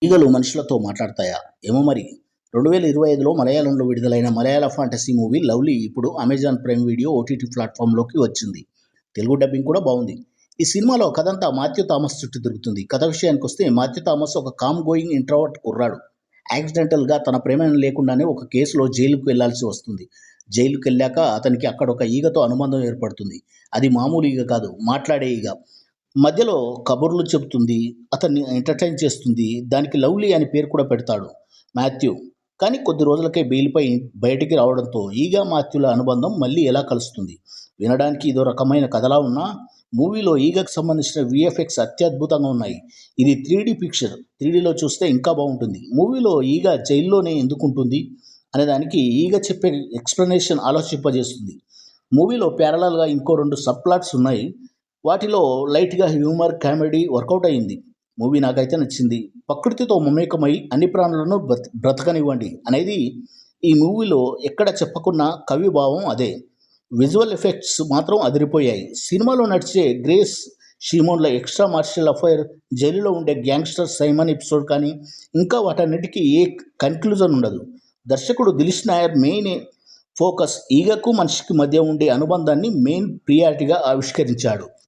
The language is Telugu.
ఈగలు మనుషులతో మాట్లాడతాయా? ఏమో మరి. 2025లో మలయాళంలో విడుదలైన మలయాళ ఫాంటసీ మూవీ 'లవ్లీ' ఇప్పుడు అమెజాన్ ప్రైమ్ వీడియో ఓటీటీ ప్లాట్‌ఫామ్‌లోకి వచ్చింది. తెలుగు డబ్బింగ్ కూడా బావుంది. ఈ సినిమాలో కథంతా మాథ్యూ థామస్ చుట్టూ తిరుగుతుంది. కథ విషయానికొస్తే మాథ్యూ థామస్ ఒక కామ్ గోయింగ్ ఇంట్రోవర్ట్ కుర్రాడు. యాక్సిడెంటల్‌గా తన ప్రేమ లేకుండానే ఒక కేసులో జైలుకి వెళ్లాల్సి వస్తుంది. జైలుకెళ్ళాక అతనికి అక్కడ ఒక ఈగతో అనుబంధం ఏర్పడుతుంది. అది మామూలు ఈగ కాదు, మాట్లాడే ఈగ. మధ్యలో కబుర్లు చెబుతుంది. అతన్ని ఎంటర్‌టైన్ చేస్తుంది. దానికి లవ్లీ అని పేరు కూడా పెడతాడు మాథ్యూ. కానీ కొద్ది రోజులకే బెయిల్‌పై బయటికి రావడంతో ఈగ, మాథ్యూల అనుబంధం మళ్ళీ ఎలా కలుస్తుంది? వినడానికి ఇదో రకమైన కథలా ఉన్నా, మూవీలో ఈగకు సంబంధించిన వీఎఫ్ఎక్స్ అత్యద్భుతంగా ఉన్నాయి. ఇది 3డీ పిక్చర్. 3డీలో చూస్తే ఇంకా బావుంటుంది. మూవీలో ఈగ జైల్లోనే ఎందుకుంటుంది అనేదానికి ఈగ చెప్పే ఎక్స్‌ప్లనేషన్ ఆలోచింపజేస్తుంది. మూవీలో ప్యారలల్‌గా ఇంకో 2 సబ్ ప్లాట్స్ ఉన్నాయి. వాటిలో లైట్‌గా హ్యూమర్, కామెడీ వర్కౌట్ అయింది. మూవీ నాకైతే నచ్చింది. ప్రకృతితో మమేకమై అన్ని ప్రాణులను బ్రతకనివ్వండి అనేది ఈ మూవీలో ఎక్కడ చెప్పకున్న కవి భావం అదే. విజువల్ ఎఫెక్ట్స్ మాత్రం అదిరిపోయాయి. సినిమాలో నడిచే గ్రేస్, షిమోన్ల ఎక్స్‌ట్రా మార్షల్ అఫైర్, జైలులో ఉండే గ్యాంగ్‌స్టర్ సైమన్ ఎపిసోడ్ కానీ, ఇంకా వాటన్నిటికీ ఏ కన్‌క్లూజన్ ఉండదు. దర్శకుడు దిలీప్ నాయర్ మెయిన్ ఫోకస్ ఈగకు, మనిషికి మధ్య ఉండే అనుబంధాన్ని మెయిన్ ప్రియారిటీగా ఆవిష్కరించాడు.